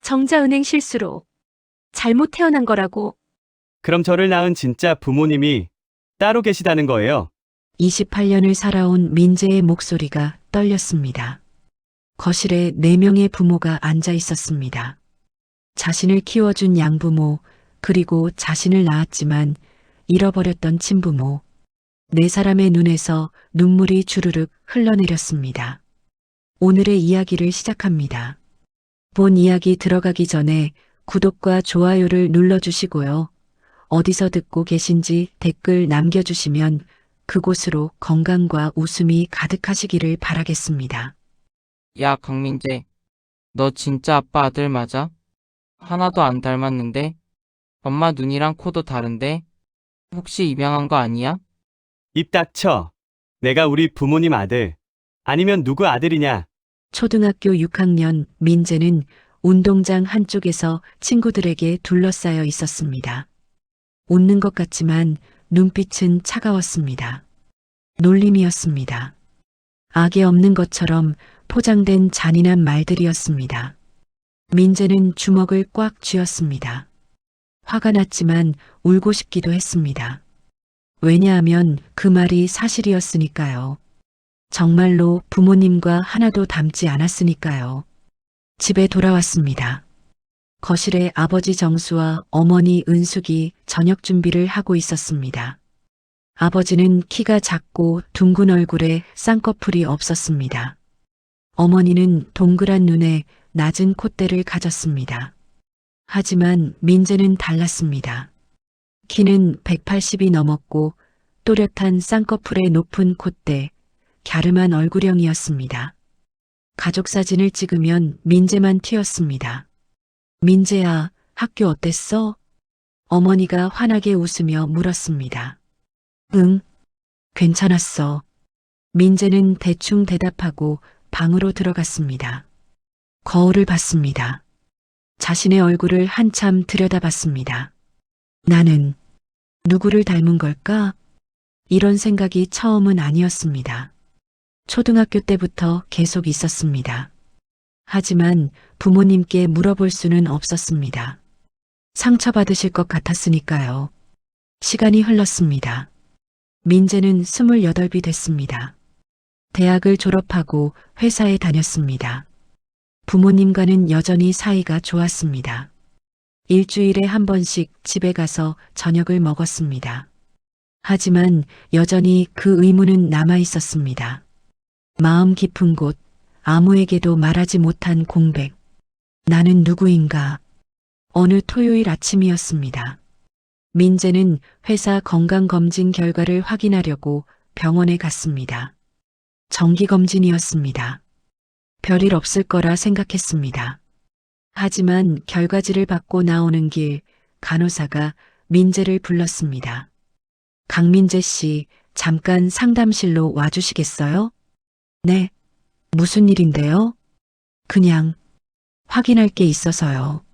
정자은행 실수로 잘못 태어난 거라고. 그럼 저를 낳은 진짜 부모님이 따로 계시다는 거예요? 28년을 살아온 민재의 목소리가 떨렸습니다. 거실에 4명의 부모가 앉아 있었습니다. 자신을 키워준 양부모, 그리고 자신을 낳았지만 잃어버렸던 친부모. 4사람의 눈에서 눈물이 주르륵 흘러내렸습니다. 오늘의 이야기를 시작합니다. 본 이야기 들어가기 전에 구독과 좋아요를 눌러주시고요. 어디서 듣고 계신지 댓글 남겨주시면 그곳으로 건강과 웃음이 가득하시기를 바라겠습니다. 야, 강민재. 너 진짜 아빠 아들 맞아? 하나도 안 닮았는데? 엄마 눈이랑 코도 다른데? 혹시 입양한 거 아니야? 입 닥쳐. 내가 우리 부모님 아들. 아니면 누구 아들이냐? 초등학교 6학년 민재는 운동장 한쪽에서 친구들에게 둘러싸여 있었습니다. 웃는 것 같지만 눈빛은 차가웠습니다. 놀림이었습니다. 악에 없는 것처럼 포장된 잔인한 말들이었습니다. 민재는 주먹을 꽉 쥐었습니다. 화가 났지만 울고 싶기도 했습니다. 왜냐하면 그 말이 사실이었으니까요. 정말로 부모님과 하나도 닮지 않았으니까요. 집에 돌아왔습니다. 거실에 아버지 정수와 어머니 은숙이 저녁 준비를 하고 있었습니다. 아버지는 키가 작고 둥근 얼굴에 쌍꺼풀이 없었습니다. 어머니는 동그란 눈에 낮은 콧대를 가졌습니다. 하지만 민재는 달랐습니다. 키는 180이 넘었고 또렷한 쌍꺼풀의 높은 콧대, 갸름한 얼굴형이었습니다. 가족 사진을 찍으면 민재만 튀었습니다. 민재야, 학교 어땠어? 어머니가 환하게 웃으며 물었습니다. 응, 괜찮았어. 민재는 대충 대답하고 방으로 들어갔습니다. 거울을 봤습니다. 자신의 얼굴을 한참 들여다봤습니다. 나는 누구를 닮은 걸까? 이런 생각이 처음은 아니었습니다. 초등학교 때부터 계속 있었습니다. 하지만 부모님께 물어볼 수는 없었습니다. 상처받으실 것 같았으니까요. 시간이 흘렀습니다. 민재는 28이 됐습니다. 대학을 졸업하고 회사에 다녔습니다. 부모님과는 여전히 사이가 좋았습니다. 일주일에 한 번씩 집에 가서 저녁을 먹었습니다. 하지만 여전히 그 의문은 남아 있었습니다. 마음 깊은 곳, 아무에게도 말하지 못한 공백. 나는 누구인가? 어느 토요일 아침이었습니다. 민재는 회사 건강검진 결과를 확인하려고 병원에 갔습니다. 정기검진이었습니다. 별일 없을 거라 생각했습니다. 하지만 결과지를 받고 나오는 길 간호사가 민재를 불렀습니다. 강민재 씨, 잠깐 상담실로 와주시겠어요? 네. 무슨 일인데요? 그냥 확인할 게 있어서요.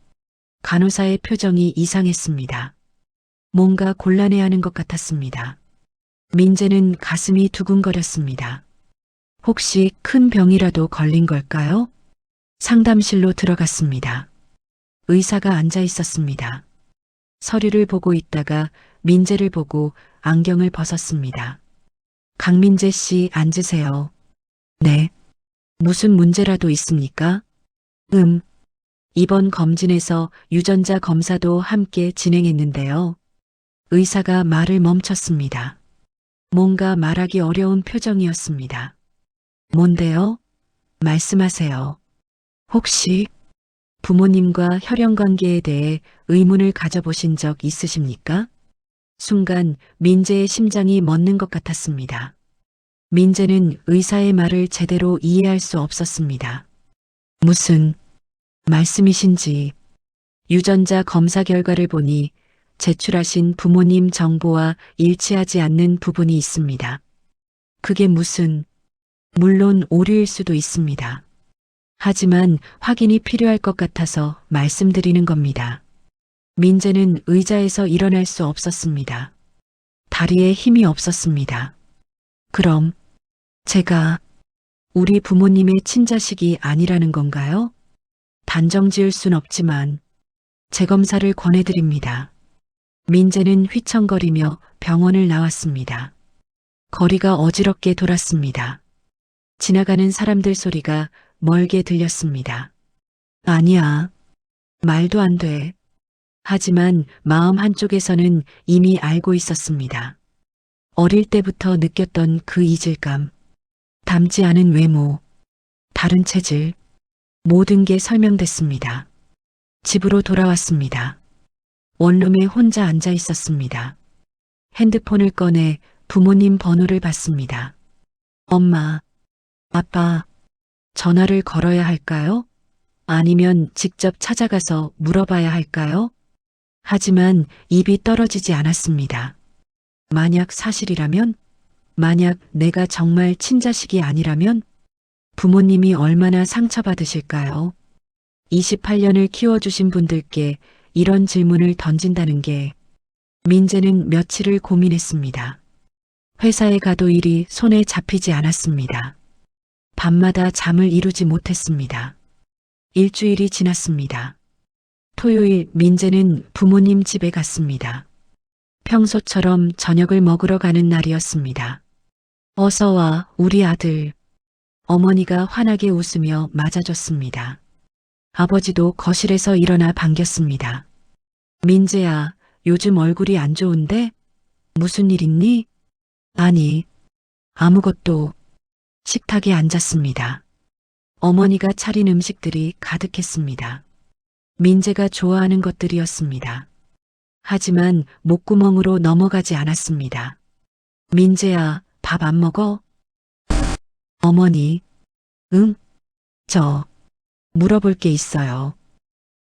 간호사의 표정이 이상했습니다. 뭔가 곤란해하는 것 같았습니다. 민재는 가슴이 두근거렸습니다. 혹시 큰 병이라도 걸린 걸까요? 상담실로 들어갔습니다. 의사가 앉아 있었습니다. 서류를 보고 있다가 민재를 보고 안경을 벗었습니다. 강민재 씨 앉으세요. 네. 무슨 문제라도 있습니까? 이번 검진에서 유전자 검사도 함께 진행했는데요. 의사가 말을 멈췄습니다. 뭔가 말하기 어려운 표정이었습니다. 뭔데요? 말씀하세요. 혹시 부모님과 혈연 관계에 대해 의문을 가져보신 적 있으십니까? 순간 민재의 심장이 멎는 것 같았습니다. 민재는 의사의 말을 제대로 이해할 수 없었습니다. 무슨 말씀이신지. 유전자 검사 결과를 보니 제출하신 부모님 정보와 일치하지 않는 부분이 있습니다. 그게 무슨, 물론 오류일 수도 있습니다. 하지만 확인이 필요할 것 같아서 말씀드리는 겁니다. 민재는 의자에서 일어날 수 없었습니다. 다리에 힘이 없었습니다. 그럼 제가 우리 부모님의 친자식이 아니라는 건가요? 단정 지을 순 없지만 재검사를 권해드립니다. 민재는 휘청거리며 병원을 나왔습니다. 거리가 어지럽게 돌았습니다. 지나가는 사람들 소리가 멀게 들렸습니다. 아니야. 말도 안 돼. 하지만 마음 한쪽에서는 이미 알고 있었습니다. 어릴 때부터 느꼈던 그 이질감, 닮지 않은 외모, 다른 체질, 모든 게 설명됐습니다. 집으로 돌아왔습니다. 원룸에 혼자 앉아 있었습니다. 핸드폰을 꺼내 부모님 번호를 받습니다. 엄마, 아빠, 전화를 걸어야 할까요? 아니면 직접 찾아가서 물어봐야 할까요? 하지만 입이 떨어지지 않았습니다. 만약 사실이라면? 만약 내가 정말 친자식이 아니라면? 부모님이 얼마나 상처받으실까요? 28년을 키워주신 분들께 이런 질문을 던진다는 게 민재는 며칠을 고민했습니다. 회사에 가도 일이 손에 잡히지 않았습니다. 밤마다 잠을 이루지 못했습니다. 일주일이 지났습니다. 토요일 민재는 부모님 집에 갔습니다. 평소처럼 저녁을 먹으러 가는 날이었습니다. 어서 와, 우리 아들. 어머니가 환하게 웃으며 맞아줬습니다. 아버지도 거실에서 일어나 반겼습니다. 민재야, 요즘 얼굴이 안 좋은데? 무슨 일 있니? 아니, 아무것도. 식탁에 앉았습니다. 어머니가 차린 음식들이 가득했습니다. 민재가 좋아하는 것들이었습니다. 하지만 목구멍으로 넘어가지 않았습니다. 민재야, 밥 안 먹어? 어머니, 응? 물어볼 게 있어요.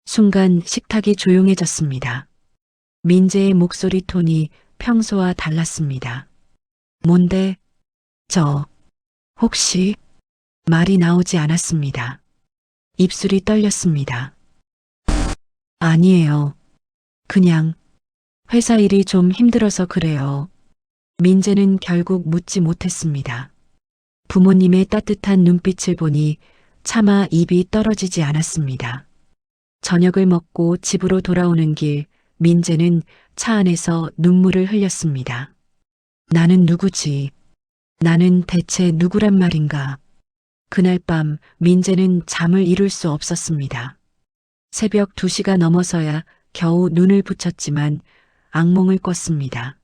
순간 식탁이 조용해졌습니다. 민재의 목소리 톤이 평소와 달랐습니다. 뭔데? 혹시? 말이 나오지 않았습니다. 입술이 떨렸습니다. 아니에요. 그냥 회사 일이 좀 힘들어서 그래요. 민재는 결국 묻지 못했습니다. 부모님의 따뜻한 눈빛을 보니 차마 입이 떨어지지 않았습니다. 저녁을 먹고 집으로 돌아오는 길, 민재는 차 안에서 눈물을 흘렸습니다. 나는 누구지? 나는 대체 누구란 말인가? 그날 밤 민재는 잠을 이룰 수 없었습니다. 새벽 2시가 넘어서야 겨우 눈을 붙였지만 악몽을 꿨습니다.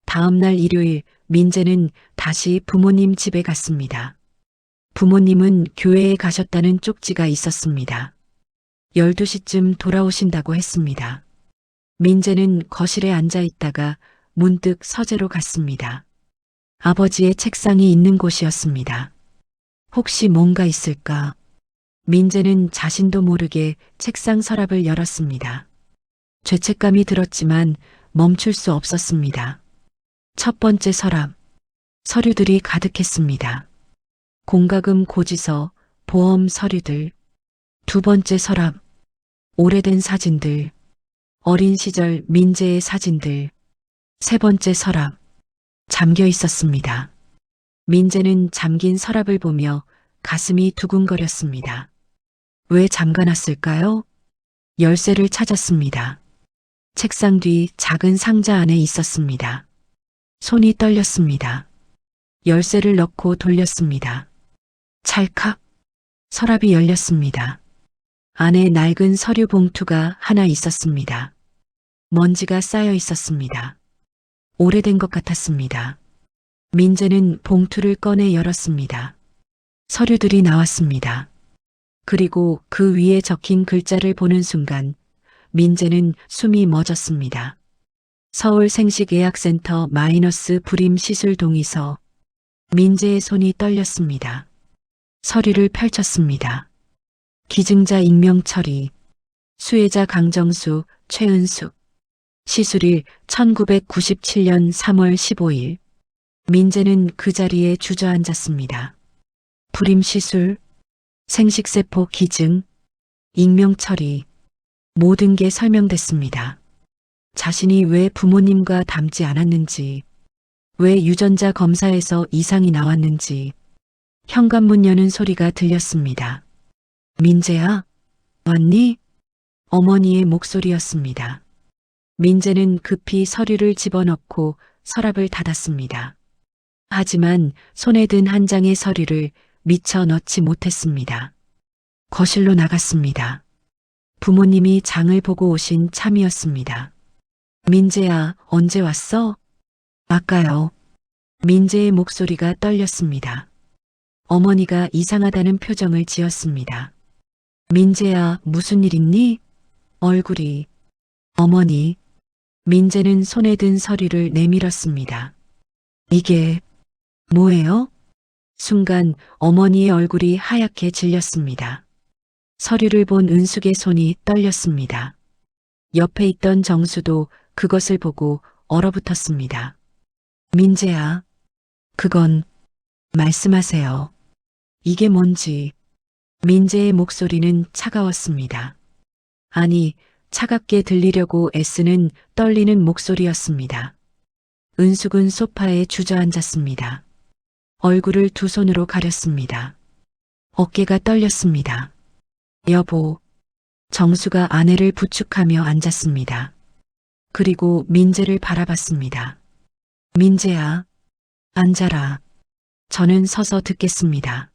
다음 날 일요일 민재는 다시 부모님 집에 갔습니다. 부모님은 교회에 가셨다는 쪽지가 있었습니다. 12시쯤 돌아오신다고 했습니다. 민재는 거실에 앉아 있다가 문득 서재로 갔습니다. 아버지의 책상이 있는 곳이었습니다. 혹시 뭔가 있을까? 민재는 자신도 모르게 책상 서랍을 열었습니다. 죄책감이 들었지만 멈출 수 없었습니다. 첫 번째 서랍, 서류들이 가득했습니다. 공과금 고지서, 보험 서류들. 두 번째 서랍, 오래된 사진들, 어린 시절 민재의 사진들. 세 번째 서랍, 잠겨 있었습니다. 민재는 잠긴 서랍을 보며 가슴이 두근거렸습니다. 왜 잠가놨을까요? 열쇠를 찾았습니다. 책상 뒤 작은 상자 안에 있었습니다. 손이 떨렸습니다. 열쇠를 넣고 돌렸습니다. 찰칵, 서랍이 열렸습니다. 안에 낡은 서류 봉투가 하나 있었습니다. 먼지가 쌓여 있었습니다. 오래된 것 같았습니다. 민재는 봉투를 꺼내 열었습니다. 서류들이 나왔습니다. 그리고 그 위에 적힌 글자를 보는 순간 민재는 숨이 멎었습니다. 서울 생식의학센터 마이너스 불임 시술 동의서. 민재의 손이 떨렸습니다. 서류를 펼쳤습니다. 기증자 익명 처리. 수혜자 강정수, 최은숙. 시술일 1997년 3월 15일. 민재는 그 자리에 주저앉았습니다. 불임 시술, 생식세포 기증, 익명 처리. 모든 게 설명됐습니다. 자신이 왜 부모님과 닮지 않았는지, 왜 유전자 검사에서 이상이 나왔는지. 현관문 여는 소리가 들렸습니다. 민재야? 왔니? 어머니의 목소리였습니다. 민재는 급히 서류를 집어넣고 서랍을 닫았습니다. 하지만 손에 든 한 장의 서류를 미처 넣지 못했습니다. 거실로 나갔습니다. 부모님이 장을 보고 오신 참이었습니다. 민재야, 언제 왔어? 아까요. 민재의 목소리가 떨렸습니다. 어머니가 이상하다는 표정을 지었습니다. 민재야, 무슨 일 있니? 얼굴이. 어머니. 민재는 손에 든 서류를 내밀었습니다. 이게 뭐예요? 순간 어머니의 얼굴이 하얗게 질렸습니다. 서류를 본 은숙의 손이 떨렸습니다. 옆에 있던 정수도 그것을 보고 얼어붙었습니다. 민재야, 그건 말씀하세요. 이게 뭔지. 민재의 목소리는 차가웠습니다. 아니, 차갑게 들리려고 애쓰는 떨리는 목소리였습니다. 은숙은 소파에 주저앉았습니다. 얼굴을 두 손으로 가렸습니다. 어깨가 떨렸습니다. 여보. 정수가 아내를 부축하며 앉았습니다. 그리고 민재를 바라봤습니다. 민재야, 앉아라. 저는 서서 듣겠습니다.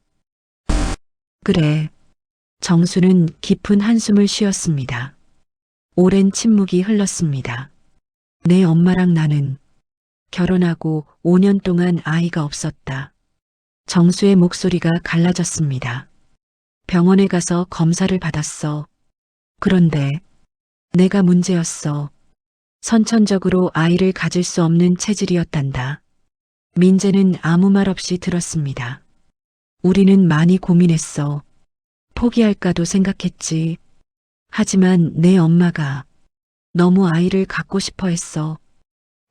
그래. 정수는 깊은 한숨을 쉬었습니다. 오랜 침묵이 흘렀습니다. 내 엄마랑 나는 결혼하고 5년 동안 아이가 없었다. 정수의 목소리가 갈라졌습니다. 병원에 가서 검사를 받았어. 그런데 내가 문제였어. 선천적으로 아이를 가질 수 없는 체질이었단다. 민재는 아무 말 없이 들었습니다. 우리는 많이 고민했어. 포기할까도 생각했지. 하지만 내 엄마가 너무 아이를 갖고 싶어 했어.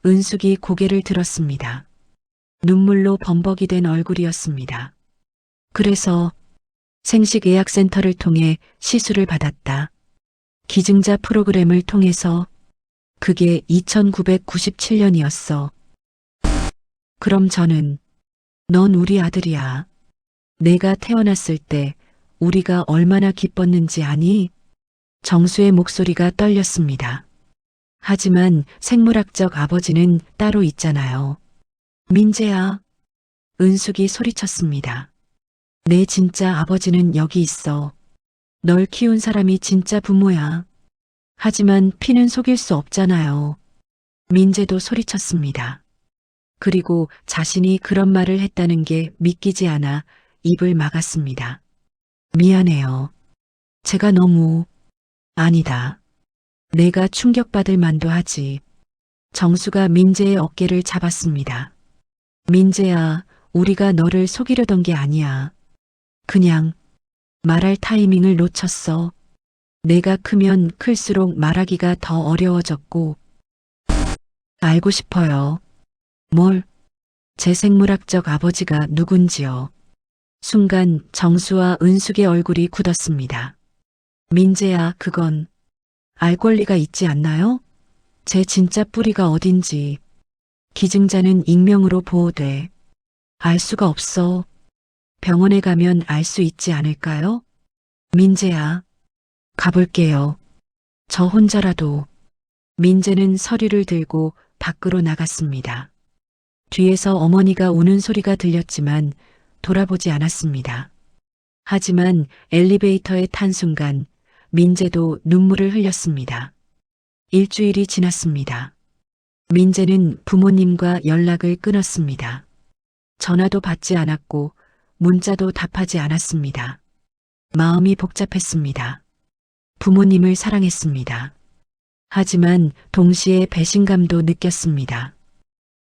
은숙이 고개를 들었습니다. 눈물로 범벅이 된 얼굴이었습니다. 그래서 생식의학센터를 통해 시술을 받았다. 기증자 프로그램을 통해서. 그게 2997년이었어. 그럼 저는 넌 우리 아들이야. 내가 태어났을 때 우리가 얼마나 기뻤는지 아니? 정수의 목소리가 떨렸습니다. 하지만 생물학적 아버지는 따로 있잖아요. 민재야. 은숙이 소리쳤습니다. 내 진짜 아버지는 여기 있어. 널 키운 사람이 진짜 부모야. 하지만 피는 속일 수 없잖아요. 민재도 소리쳤습니다. 그리고 자신이 그런 말을 했다는 게 믿기지 않아 입을 막았습니다. 미안해요. 제가 너무... 아니다. 내가 충격받을 만도 하지. 정수가 민재의 어깨를 잡았습니다. 민재야, 우리가 너를 속이려던 게 아니야. 그냥 말할 타이밍을 놓쳤어. 내가 크면 클수록 말하기가 더 어려워졌고. 알고 싶어요. 뭘? 제 생물학적 아버지가 누군지요. 순간 정수와 은숙의 얼굴이 굳었습니다. 민재야, 그건 알 권리가 있지 않나요? 제 진짜 뿌리가 어딘지. 기증자는 익명으로 보호돼. 알 수가 없어. 병원에 가면 알 수 있지 않을까요? 민재야. 가볼게요. 저 혼자라도. 민재는 서류를 들고 밖으로 나갔습니다. 뒤에서 어머니가 우는 소리가 들렸지만 돌아보지 않았습니다. 하지만 엘리베이터에 탄 순간 민재도 눈물을 흘렸습니다. 일주일이 지났습니다. 민재는 부모님과 연락을 끊었습니다. 전화도 받지 않았고 문자도 답하지 않았습니다. 마음이 복잡했습니다. 부모님을 사랑했습니다. 하지만 동시에 배신감도 느꼈습니다.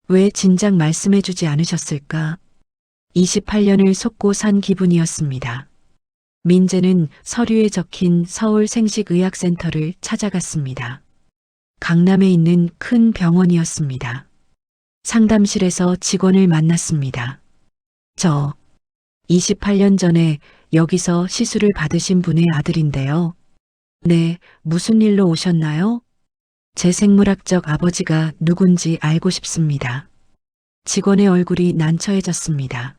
왜 진작 말씀해주지 않으셨을까? 28년을 속고 산 기분이었습니다. 민재는 서류에 적힌 서울 생식의학센터를 찾아갔습니다. 강남에 있는 큰 병원이었습니다. 상담실에서 직원을 만났습니다. 저 28년 전에 여기서 시술을 받으신 분의 아들인데요. 네, 무슨 일로 오셨나요? 제 생물학적 아버지가 누군지 알고 싶습니다. 직원의 얼굴이 난처해졌습니다.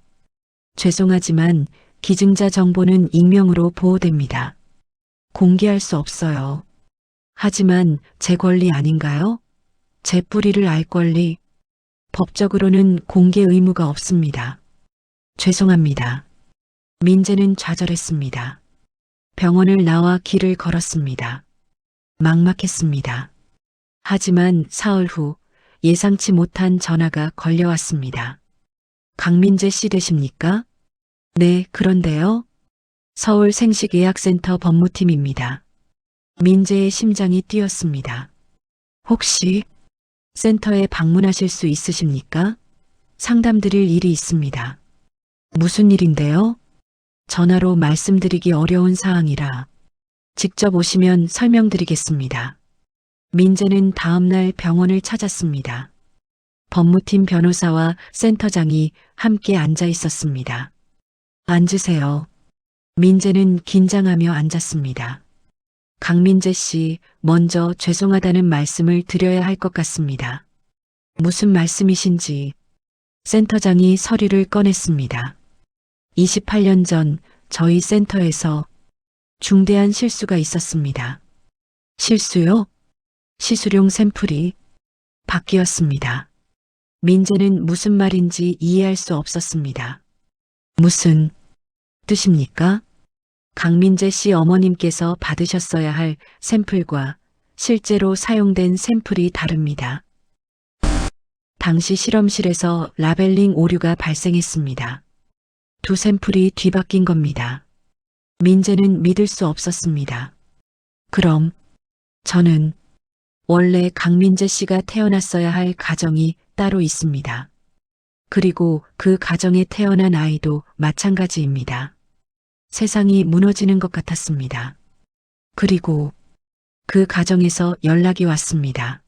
죄송하지만 기증자 정보는 익명으로 보호됩니다. 공개할 수 없어요. 하지만 제 권리 아닌가요? 제 뿌리를 알 권리. 법적으로는 공개 의무가 없습니다. 죄송합니다. 민재는 좌절했습니다. 병원을 나와 길을 걸었습니다. 막막했습니다. 하지만 사흘 후 예상치 못한 전화가 걸려왔습니다. 강민재 씨 되십니까? 네, 그런데요. 서울 생식예약센터 법무팀입니다. 민재의 심장이 뛰었습니다. 혹시 센터에 방문하실 수 있으십니까? 상담드릴 일이 있습니다. 무슨 일인데요? 전화로 말씀드리기 어려운 사항이라 직접 오시면 설명드리겠습니다. 민재는 다음날 병원을 찾았습니다. 법무팀 변호사와 센터장이 함께 앉아 있었습니다. 앉으세요. 민재는 긴장하며 앉았습니다. 강민재 씨, 먼저 죄송하다는 말씀을 드려야 할 것 같습니다. 무슨 말씀이신지. 센터장이 서류를 꺼냈습니다. 28년 전 저희 센터에서 중대한 실수가 있었습니다. 실수요? 시술용 샘플이 바뀌었습니다. 민재는 무슨 말인지 이해할 수 없었습니다. 무슨 뜻입니까? 강민재 씨 어머님께서 받으셨어야 할 샘플과 실제로 사용된 샘플이 다릅니다. 당시 실험실에서 라벨링 오류가 발생했습니다. 두 샘플이 뒤바뀐 겁니다. 민재는 믿을 수 없었습니다. 그럼 저는 원래 강민재 씨가 태어났어야 할 가정이 따로 있습니다. 그리고 그 가정에 태어난 아이도 마찬가지입니다. 세상이 무너지는 것 같았습니다. 그리고 그 가정에서 연락이 왔습니다.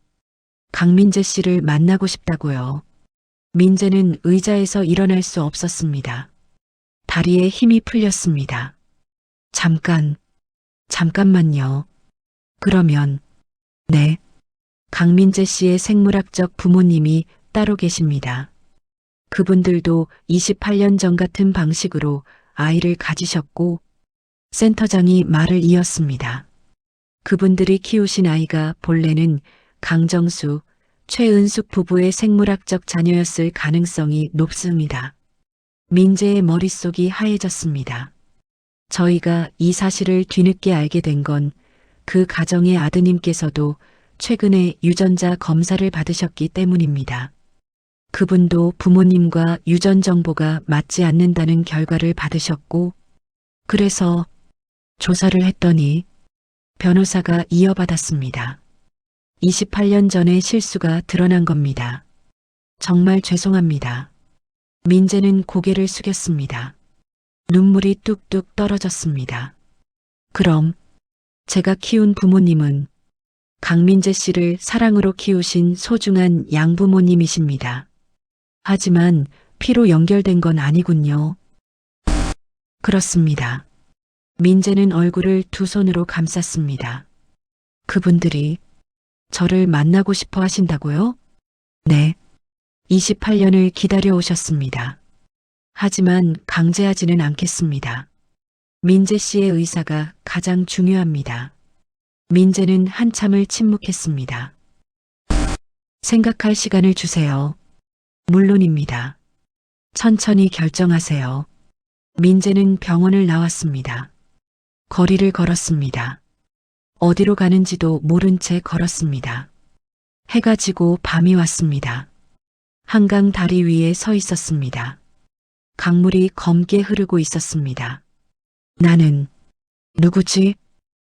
강민재 씨를 만나고 싶다고요. 민재는 의자에서 일어날 수 없었습니다. 다리에 힘이 풀렸습니다. 잠깐만요. 그러면, 네. 강민재 씨의 생물학적 부모님이 따로 계십니다. 그분들도 28년 전 같은 방식으로 아이를 가지셨고, 센터장이 말을 이었습니다. 그분들이 키우신 아이가 본래는 강정수, 최은숙 부부의 생물학적 자녀였을 가능성이 높습니다. 민재의 머릿속이 하얘졌습니다. 저희가 이 사실을 뒤늦게 알게 된 건 그 가정의 아드님께서도 최근에 유전자 검사를 받으셨기 때문입니다. 그분도 부모님과 유전 정보가 맞지 않는다는 결과를 받으셨고, 그래서 조사를 했더니 변호사가 이어받았습니다. 28년 전의 실수가 드러난 겁니다. 정말 죄송합니다. 민재는 고개를 숙였습니다. 눈물이 뚝뚝 떨어졌습니다. 그럼 제가 키운 부모님은 강민재 씨를 사랑으로 키우신 소중한 양부모님이십니다. 하지만 피로 연결된 건 아니군요. 그렇습니다. 민재는 얼굴을 두 손으로 감쌌습니다. 그분들이 저를 만나고 싶어 하신다고요? 네. 28년을 기다려 오셨습니다. 하지만 강제하지는 않겠습니다. 민재 씨의 의사가 가장 중요합니다. 민재는 한참을 침묵했습니다. 생각할 시간을 주세요. 물론입니다. 천천히 결정하세요. 민재는 병원을 나왔습니다. 거리를 걸었습니다. 어디로 가는지도 모른 채 걸었습니다. 해가 지고 밤이 왔습니다. 한강 다리 위에 서 있었습니다. 강물이 검게 흐르고 있었습니다. 나는 누구지?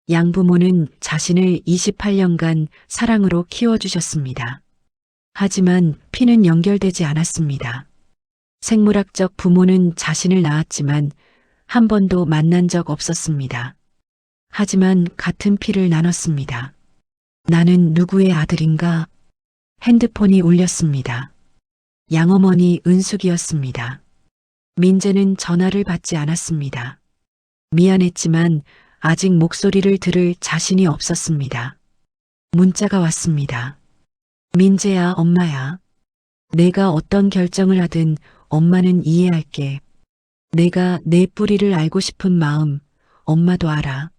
양부모는 자신을 28년간 사랑으로 키워주셨습니다. 하지만 피는 연결되지 않았습니다. 생물학적 부모는 자신을 낳았지만 한 번도 만난 적 없었습니다. 하지만 같은 피를 나눴습니다. 나는 누구의 아들인가? 핸드폰이 울렸습니다. 양어머니 은숙이었습니다. 민재는 전화를 받지 않았습니다. 미안했지만 아직 목소리를 들을 자신이 없었습니다. 문자가 왔습니다. 민재야, 엄마야. 내가 어떤 결정을 하든 엄마는 이해할게. 내가 내 뿌리를 알고 싶은 마음, 엄마도 알아.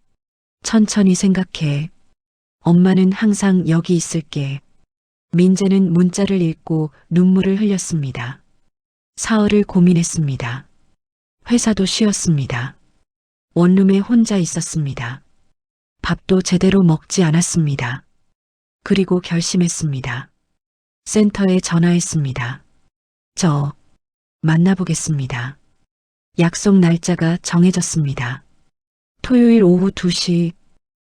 천천히 생각해. 엄마는 항상 여기 있을게. 민재는 문자를 읽고 눈물을 흘렸습니다. 사흘을 고민했습니다. 회사도 쉬었습니다. 원룸에 혼자 있었습니다. 밥도 제대로 먹지 않았습니다. 그리고 결심했습니다. 센터에 전화했습니다. 저 만나보겠습니다. 약속 날짜가 정해졌습니다. 토요일 오후 2시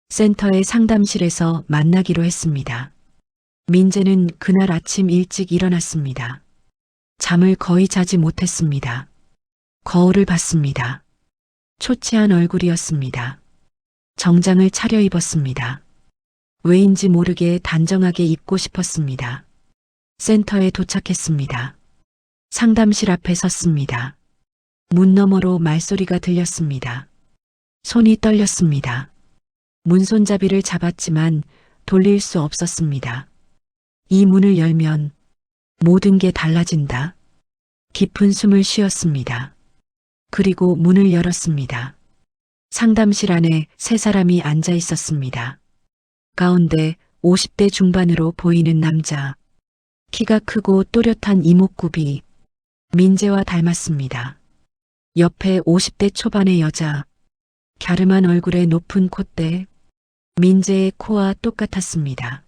센터의 상담실에서 만나기로 했습니다. 민재는 그날 아침 일찍 일어났습니다. 잠을 거의 자지 못했습니다. 거울을 봤습니다. 초췌한 얼굴이었습니다. 정장을 차려입었습니다. 왜인지 모르게 단정하게 입고 싶었습니다. 센터에 도착했습니다. 상담실 앞에 섰습니다. 문 너머로 말소리가 들렸습니다. 손이 떨렸습니다. 문손잡이를 잡았지만 돌릴 수 없었습니다. 이 문을 열면 모든 게 달라진다. 깊은 숨을 쉬었습니다. 그리고 문을 열었습니다. 상담실 안에 세 사람이 앉아 있었습니다. 가운데 50대 중반으로 보이는 남자. 키가 크고 또렷한 이목구비. 민재와 닮았습니다. 옆에 50대 초반의 여자. 갸름한 얼굴에 높은 콧대. 민재의 코와 똑같았습니다.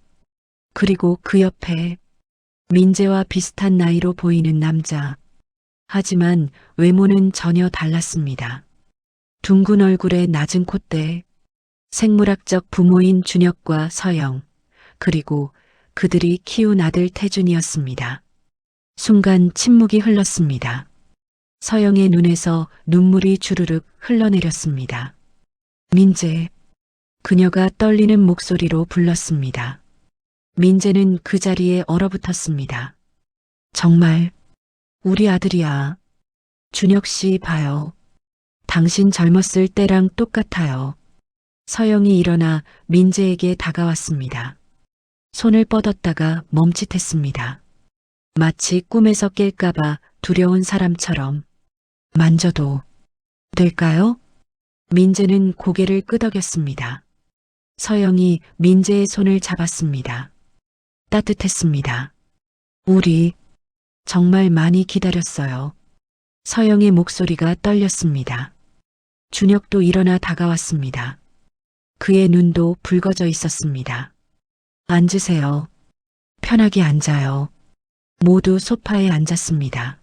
그리고 그 옆에 민재와 비슷한 나이로 보이는 남자. 하지만 외모는 전혀 달랐습니다. 둥근 얼굴에 낮은 콧대, 생물학적 부모인 준혁과 서영, 그리고 그들이 키운 아들 태준이었습니다. 순간 침묵이 흘렀습니다. 서영의 눈에서 눈물이 주르륵 흘러내렸습니다. 민재, 그녀가 떨리는 목소리로 불렀습니다. 민재는 그 자리에 얼어붙었습니다. 정말 우리 아들이야. 준혁 씨 봐요. 당신 젊었을 때랑 똑같아요. 서영이 일어나 민재에게 다가왔습니다. 손을 뻗었다가 멈칫했습니다. 마치 꿈에서 깰까봐 두려운 사람처럼. 만져도 될까요? 민재는 고개를 끄덕였습니다. 서영이 민재의 손을 잡았습니다. 따뜻했습니다. 우리 정말 많이 기다렸어요. 서영의 목소리가 떨렸습니다. 준혁도 일어나 다가왔습니다. 그의 눈도 붉어져 있었습니다. 앉으세요. 편하게 앉아요. 모두 소파에 앉았습니다.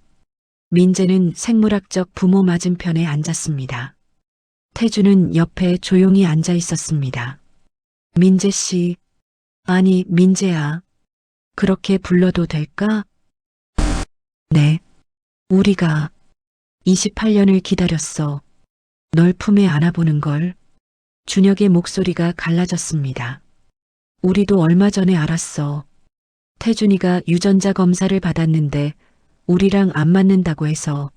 민재는 생물학적 부모 맞은편에 앉았습니다. 태주는 옆에 조용히 앉아 있었습니다. 민재 씨, 아니 민재야. 그렇게 불러도 될까? 네. 우리가 28년을 기다렸어. 널 품에 안아보는 걸. 준혁의 목소리가 갈라졌습니다. 우리도 얼마 전에 알았어. 태준이가 유전자 검사를 받았는데 우리랑 안 맞는다고 해서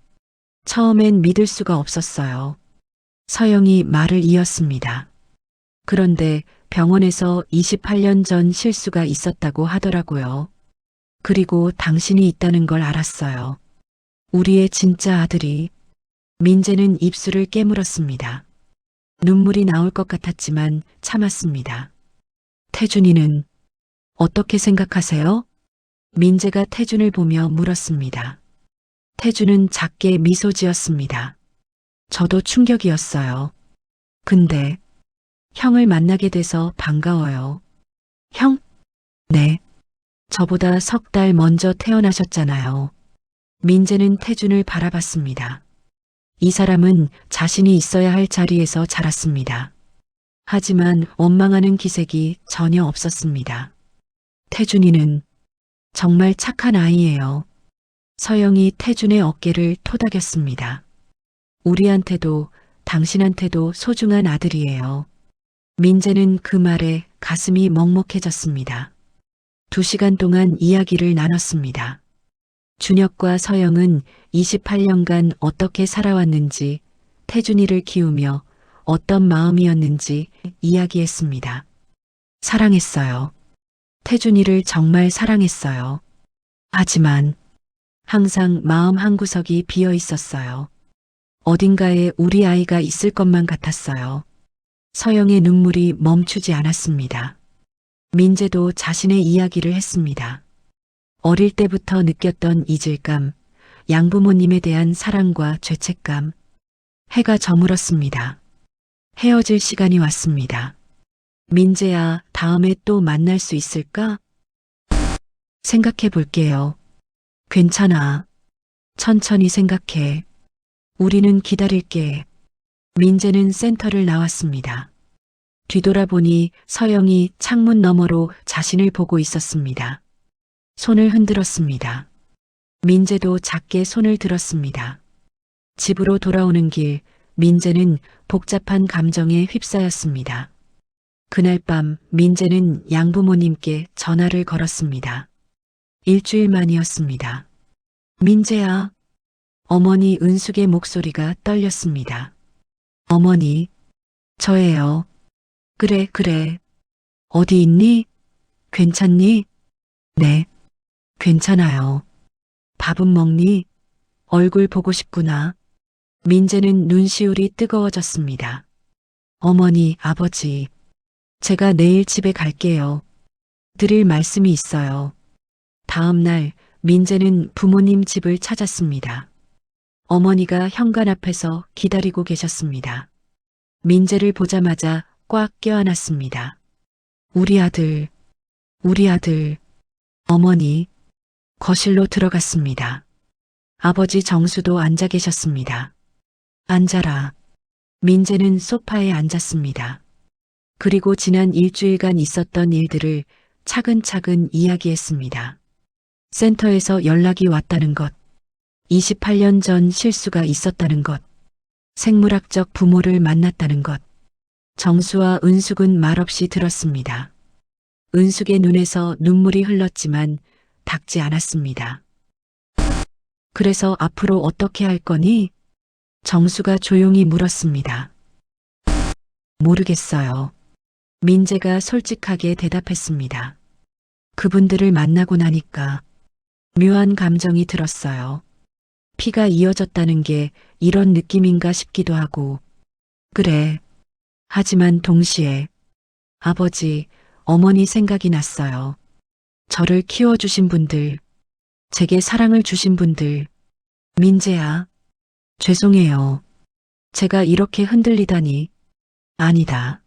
처음엔 믿을 수가 없었어요. 서영이 말을 이었습니다. 그런데 병원에서 28년 전 실수가 있었다고 하더라고요. 그리고 당신이 있다는 걸 알았어요. 우리의 진짜 아들이. 민재는 입술을 깨물었습니다. 눈물이 나올 것 같았지만 참았습니다. 태준이는 어떻게 생각하세요? 민재가 태준을 보며 물었습니다. 태준은 작게 미소 지었습니다. 저도 충격이었어요. 근데 형을 만나게 돼서 반가워요. 형? 네. 저보다 3달 먼저 태어나셨잖아요. 민재는 태준을 바라봤습니다. 이 사람은 자신이 있어야 할 자리에서 자랐습니다. 하지만 원망하는 기색이 전혀 없었습니다. 태준이는 정말 착한 아이예요. 서영이 태준의 어깨를 토닥였습니다. 우리한테도 당신한테도 소중한 아들이에요. 민재는 그 말에 가슴이 먹먹해졌습니다. 2시간 동안 이야기를 나눴습니다. 준혁과 서영은 28년간 어떻게 살아왔는지, 태준이를 키우며 어떤 마음이었는지 이야기했습니다. 사랑했어요. 태준이를 정말 사랑했어요. 하지만 항상 마음 한구석이 비어 있었어요. 어딘가에 우리 아이가 있을 것만 같았어요. 서영의 눈물이 멈추지 않았습니다. 민재도 자신의 이야기를 했습니다. 어릴 때부터 느꼈던 이질감, 양부모님에 대한 사랑과 죄책감. 해가 저물었습니다. 헤어질 시간이 왔습니다. 민재야, 다음에 또 만날 수 있을까? 생각해 볼게요. 괜찮아. 천천히 생각해. 우리는 기다릴게. 민재는 센터를 나왔습니다. 뒤돌아보니 서영이 창문 너머로 자신을 보고 있었습니다. 손을 흔들었습니다. 민재도 작게 손을 들었습니다. 집으로 돌아오는 길, 민재는 복잡한 감정에 휩싸였습니다. 그날 밤 민재는 양부모님께 전화를 걸었습니다. 일주일 만이었습니다. 민재야. 어머니 은숙의 목소리가 떨렸습니다. 어머니, 저예요. 그래. 어디 있니? 괜찮니? 네, 괜찮아요. 밥은 먹니? 얼굴 보고 싶구나. 민재는 눈시울이 뜨거워졌습니다. 어머니, 아버지, 제가 내일 집에 갈게요. 드릴 말씀이 있어요. 다음 날 민재는 부모님 집을 찾았습니다. 어머니가 현관 앞에서 기다리고 계셨습니다. 민재를 보자마자 꽉 껴안았습니다. 우리 아들. 어머니, 거실로 들어갔습니다. 아버지 정수도 앉아 계셨습니다. 앉아라. 민재는 소파에 앉았습니다. 그리고 지난 일주일간 있었던 일들을 차근차근 이야기했습니다. 센터에서 연락이 왔다는 것, 28년 전 실수가 있었다는 것, 생물학적 부모를 만났다는 것. 정수와 은숙은 말없이 들었습니다. 은숙의 눈에서 눈물이 흘렀지만 닦지 않았습니다. 그래서 앞으로 어떻게 할 거니? 정수가 조용히 물었습니다. 모르겠어요. 민재가 솔직하게 대답했습니다. 그분들을 만나고 나니까 묘한 감정이 들었어요. 피가 이어졌다는 게 이런 느낌인가 싶기도 하고. 그래. 하지만 동시에 아버지, 어머니 생각이 났어요. 저를 키워주신 분들, 제게 사랑을 주신 분들. 민재야, 죄송해요. 제가 이렇게 흔들리다니. 아니다.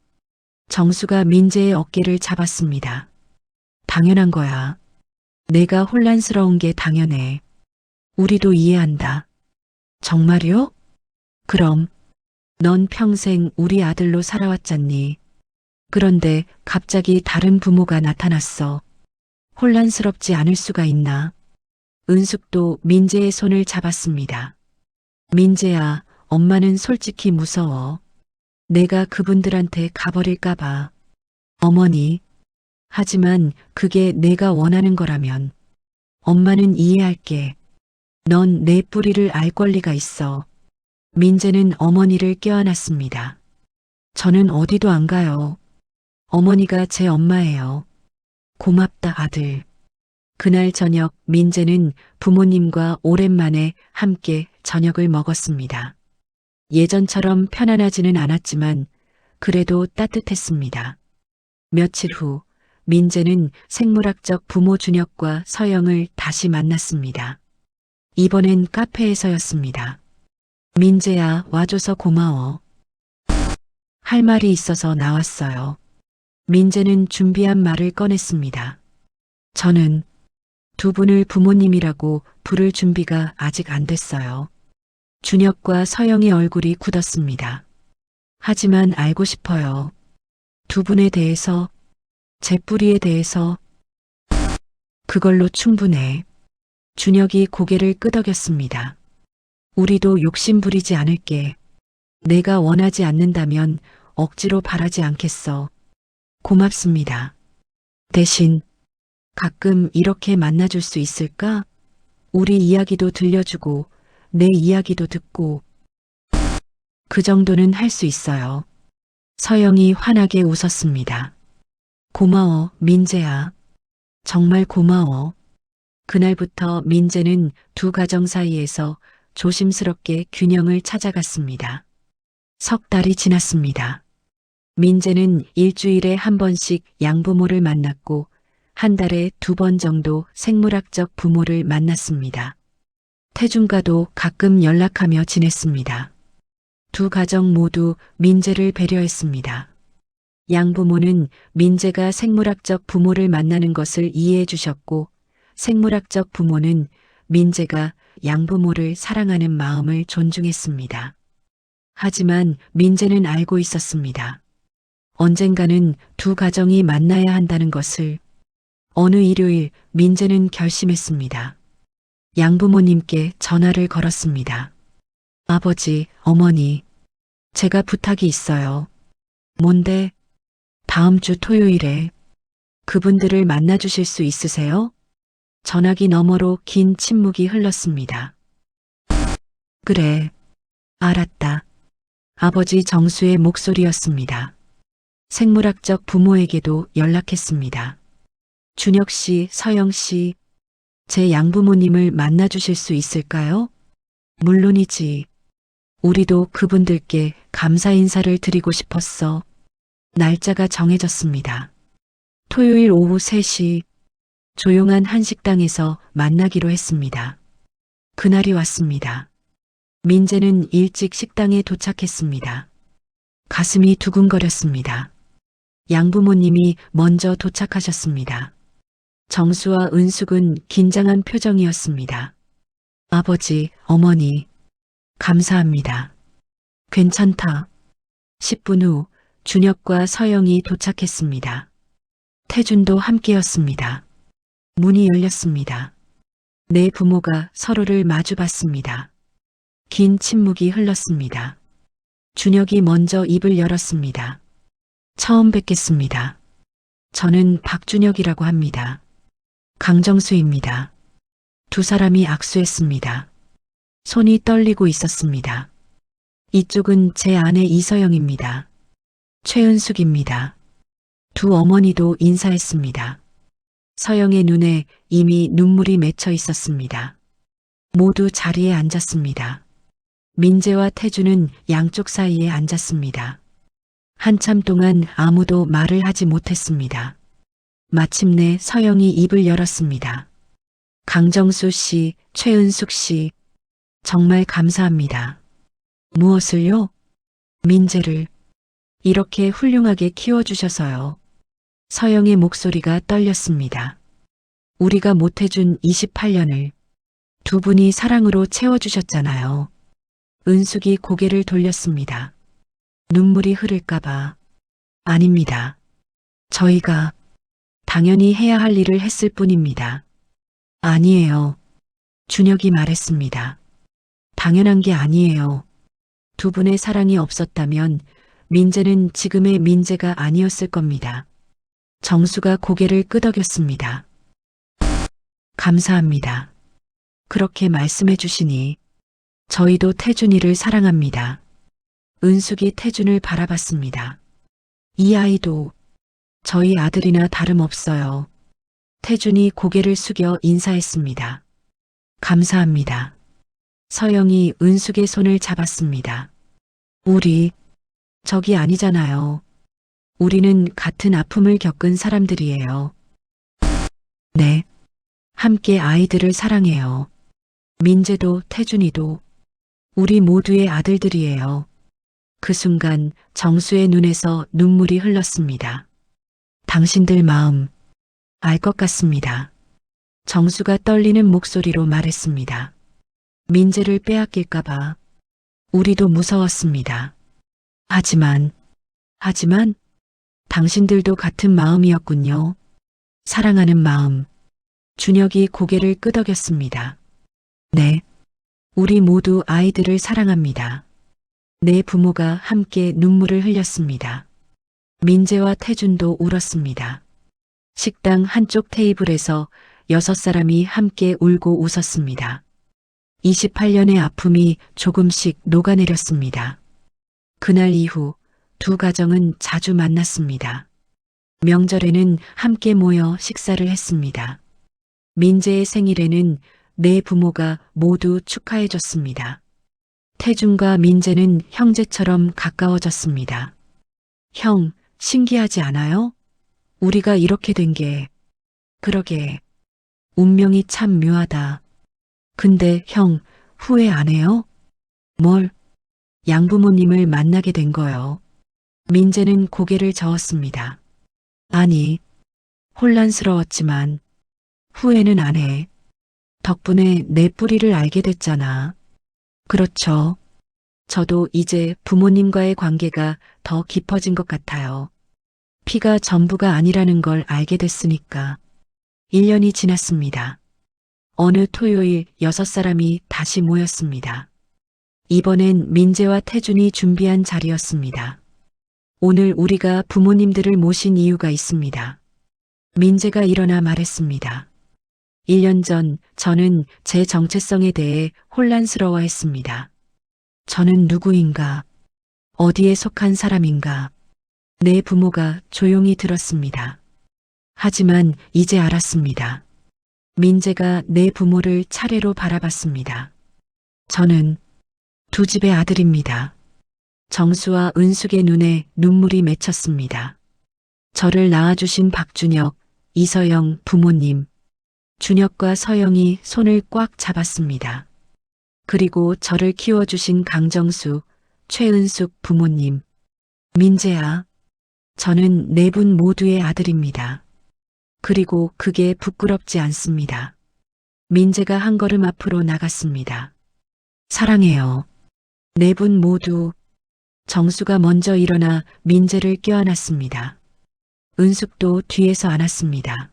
정수가 민재의 어깨를 잡았습니다. 당연한 거야. 내가 혼란스러운 게 당연해. 우리도 이해한다. 정말요? 그럼 넌 평생 우리 아들로 살아왔잖니. 그런데 갑자기 다른 부모가 나타났어. 혼란스럽지 않을 수가 있나? 은숙도 민재의 손을 잡았습니다. 민재야, 엄마는 솔직히 무서워. 내가 그분들한테 가버릴까봐. 어머니. 하지만 그게 내가 원하는 거라면 엄마는 이해할게. 넌 내 뿌리를 알 권리가 있어. 민재는 어머니를 껴안았습니다. 저는 어디도 안 가요. 어머니가 제 엄마예요. 고맙다, 아들. 그날 저녁 민재는 부모님과 오랜만에 함께 저녁을 먹었습니다. 예전처럼 편안하지는 않았지만 그래도 따뜻했습니다. 며칠 후 민재는 생물학적 부모 준혁과 서영을 다시 만났습니다. 이번엔 카페에서였습니다. 민재야, 와줘서 고마워. 할 말이 있어서 나왔어요. 민재는 준비한 말을 꺼냈습니다. 저는 두 분을 부모님이라고 부를 준비가 아직 안 됐어요. 준혁과 서영의 얼굴이 굳었습니다. 하지만 알고 싶어요. 두 분에 대해서, 제 뿌리에 대해서. 그걸로 충분해. 준혁이 고개를 끄덕였습니다. 우리도 욕심 부리지 않을게. 내가 원하지 않는다면 억지로 바라지 않겠어. 고맙습니다. 대신 가끔 이렇게 만나줄 수 있을까? 우리 이야기도 들려주고 내 이야기도 듣고. 그 정도는 할 수 있어요. 서영이 환하게 웃었습니다. 고마워, 민재야. 정말 고마워. 그날부터 민재는 두 가정 사이에서 조심스럽게 균형을 찾아갔습니다. 석 달이 지났습니다. 민재는 일주일에 한 번씩 양부모를 만났고 한 달에 2번 정도 생물학적 부모를 만났습니다. 태준과도 가끔 연락하며 지냈습니다. 두 가정 모두 민재를 배려했습니다. 양부모는 민재가 생물학적 부모를 만나는 것을 이해해 주셨고, 생물학적 부모는 민재가 양부모를 사랑하는 마음을 존중했습니다. 하지만 민재는 알고 있었습니다. 언젠가는 두 가정이 만나야 한다는 것을. 어느 일요일 민재는 결심했습니다. 양부모님께 전화를 걸었습니다. 아버지, 어머니, 제가 부탁이 있어요. 뭔데? 다음 주 토요일에 그분들을 만나주실 수 있으세요? 전화기 너머로 긴 침묵이 흘렀습니다. 그래, 알았다. 아버지 정수의 목소리였습니다. 생물학적 부모에게도 연락했습니다. 준혁 씨, 서영 씨, 제 양부모님을 만나주실 수 있을까요? 물론이지. 우리도 그분들께 감사 인사를 드리고 싶었어. 날짜가 정해졌습니다. 토요일 오후 3시, 조용한 한식당에서 만나기로 했습니다. 그날이 왔습니다. 민재는 일찍 식당에 도착했습니다. 가슴이 두근거렸습니다. 양부모님이 먼저 도착하셨습니다. 정수와 은숙은 긴장한 표정이었습니다. 아버지, 어머니, 감사합니다. 괜찮다. 10분 후 준혁과 서영이 도착했습니다. 태준도 함께였습니다. 문이 열렸습니다. 네 부모가 서로를 마주봤습니다. 긴 침묵이 흘렀습니다. 준혁이 먼저 입을 열었습니다. 처음 뵙겠습니다. 저는 박준혁이라고 합니다. 강정수입니다. 두 사람이 악수했습니다. 손이 떨리고 있었습니다. 이쪽은 제 아내 이서영입니다. 최은숙입니다. 두 어머니도 인사했습니다. 서영의 눈에 이미 눈물이 맺혀 있었습니다. 모두 자리에 앉았습니다. 민재와 태주는 양쪽 사이에 앉았습니다. 한참 동안 아무도 말을 하지 못했습니다. 마침내 서영이 입을 열었습니다. 강정수 씨, 최은숙 씨, 정말 감사합니다. 무엇을요? 민재를 이렇게 훌륭하게 키워주셔서요. 서영의 목소리가 떨렸습니다. 우리가 못해준 28년을 두 분이 사랑으로 채워주셨잖아요. 은숙이 고개를 돌렸습니다. 눈물이 흐를까봐. 아닙니다. 저희가 당연히 해야 할 일을 했을 뿐입니다. 아니에요. 준혁이 말했습니다. 당연한 게 아니에요. 두 분의 사랑이 없었다면 민재는 지금의 민재가 아니었을 겁니다. 정수가 고개를 끄덕였습니다. 감사합니다. 그렇게 말씀해 주시니 저희도 태준이를 사랑합니다. 은숙이 태준을 바라봤습니다. 이 아이도 저희 아들이나 다름없어요. 태준이 고개를 숙여 인사했습니다. 감사합니다. 서영이 은숙의 손을 잡았습니다. 우리 저기 아니잖아요. 우리는 같은 아픔을 겪은 사람들이에요. 네. 함께 아이들을 사랑해요. 민재도 태준이도 우리 모두의 아들들이에요. 그 순간 정수의 눈에서 눈물이 흘렀습니다. 당신들 마음 알 것 같습니다. 정수가 떨리는 목소리로 말했습니다. 민재를 빼앗길까봐 우리도 무서웠습니다. 하지만 당신들도 같은 마음이었군요. 사랑하는 마음. 준혁이 고개를 끄덕였습니다. 네. 우리 모두 아이들을 사랑합니다. 네 부모가 함께 눈물을 흘렸습니다. 민재와 태준도 울었습니다. 식당 한쪽 테이블에서 6사람이 함께 울고 웃었습니다. 28년의 아픔이 조금씩 녹아내렸습니다. 그날 이후 두 가정은 자주 만났습니다. 명절에는 함께 모여 식사를 했습니다. 민재의 생일에는 네 부모가 모두 축하해줬습니다. 태준과 민재는 형제처럼 가까워졌습니다. 형, 신기하지 않아요? 우리가 이렇게 된 게, 그러게, 운명이 참 묘하다. 근데 형, 후회 안 해요? 뭘? 양부모님을 만나게 된 거요. 민재는 고개를 저었습니다. 아니, 혼란스러웠지만, 후회는 안 해. 덕분에 내 뿌리를 알게 됐잖아. 그렇죠. 저도 이제 부모님과의 관계가 더 깊어진 것 같아요. 피가 전부가 아니라는 걸 알게 됐으니까. 1년이 지났습니다. 어느 토요일 6사람이 다시 모였습니다. 이번엔 민재와 태준이 준비한 자리였습니다. 오늘 우리가 부모님들을 모신 이유가 있습니다. 민재가 일어나 말했습니다. 1년 전 저는 제 정체성에 대해 혼란스러워했습니다. 저는 누구인가? 어디에 속한 사람인가? 내 부모가 조용히 들었습니다. 하지만 이제 알았습니다. 민재가 내 부모를 차례로 바라봤습니다. 저는 두 집의 아들입니다. 정수와 은숙의 눈에 눈물이 맺혔습니다. 저를 낳아주신 박준혁, 이서영 부모님, 준혁과 서영이 손을 꽉 잡았습니다. 그리고 저를 키워주신 강정수, 최은숙 부모님, 민재야, 저는 네 분 모두의 아들입니다. 그리고 그게 부끄럽지 않습니다. 민재가 한 걸음 앞으로 나갔습니다. 사랑해요. 네 분 모두. 정수가 먼저 일어나 민재를 껴안았습니다. 은숙도 뒤에서 안았습니다.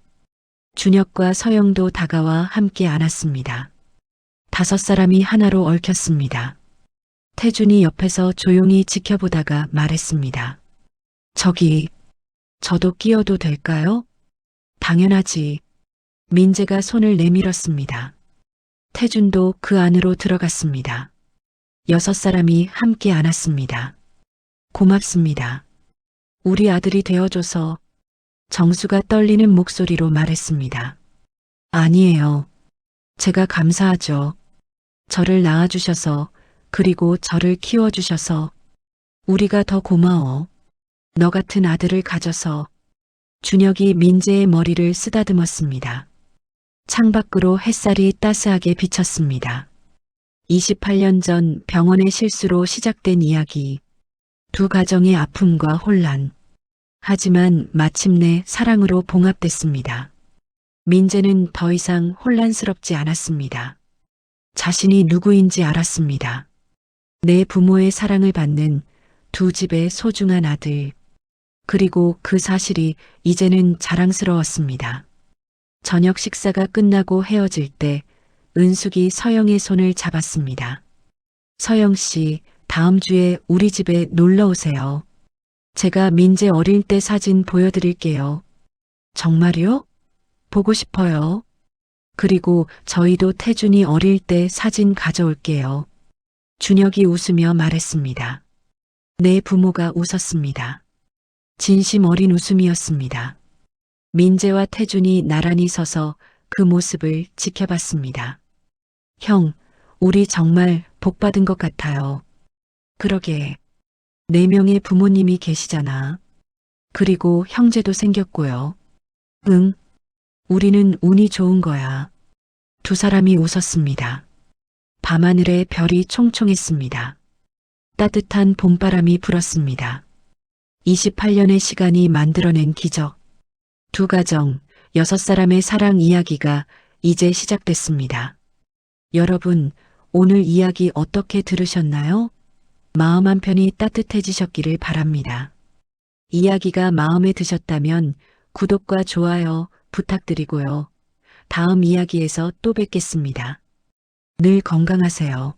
준혁과 서영도 다가와 함께 안았습니다. 5사람이 하나로 얽혔습니다. 태준이 옆에서 조용히 지켜보다가 말했습니다. 저기, 저도 끼어도 될까요? 당연하지. 민재가 손을 내밀었습니다. 태준도 그 안으로 들어갔습니다. 6사람이 함께 안았습니다. 고맙습니다. 우리 아들이 되어줘서. 정수가 떨리는 목소리로 말했습니다. 아니에요. 제가 감사하죠. 저를 낳아주셔서, 그리고 저를 키워주셔서. 우리가 더 고마워. 너 같은 아들을 가져서. 준혁이 민재의 머리를 쓰다듬었습니다. 창밖으로 햇살이 따스하게 비쳤습니다. 28년 전 병원의 실수로 시작된 이야기. 두 가정의 아픔과 혼란. 하지만 마침내 사랑으로 봉합됐습니다. 민재는 더 이상 혼란스럽지 않았습니다. 자신이 누구인지 알았습니다. 내 부모의 사랑을 받는 두 집의 소중한 아들. 그리고 그 사실이 이제는 자랑스러웠습니다. 저녁 식사가 끝나고 헤어질 때 은숙이 서영의 손을 잡았습니다. 서영 씨, 다음 주에 우리 집에 놀러 오세요. 제가 민재 어릴 때 사진 보여드릴게요. 정말요? 보고 싶어요. 그리고 저희도 태준이 어릴 때 사진 가져올게요. 준혁이 웃으며 말했습니다. 내 부모가 웃었습니다. 진심 어린 웃음이었습니다. 민재와 태준이 나란히 서서 그 모습을 지켜봤습니다. 형, 우리 정말 복받은 것 같아요. 그러게, 4명의 부모님이 계시잖아. 그리고 형제도 생겼고요. 응, 우리는 운이 좋은 거야. 2사람이 웃었습니다. 밤하늘에 별이 총총했습니다. 따뜻한 봄바람이 불었습니다. 28년의 시간이 만들어낸 기적. 두 가정, 6사람의 사랑 이야기가 이제 시작됐습니다. 여러분, 오늘 이야기 어떻게 들으셨나요? 마음 한편이 따뜻해지셨기를 바랍니다. 이야기가 마음에 드셨다면 구독과 좋아요 부탁드리고요. 다음 이야기에서 또 뵙겠습니다. 늘 건강하세요.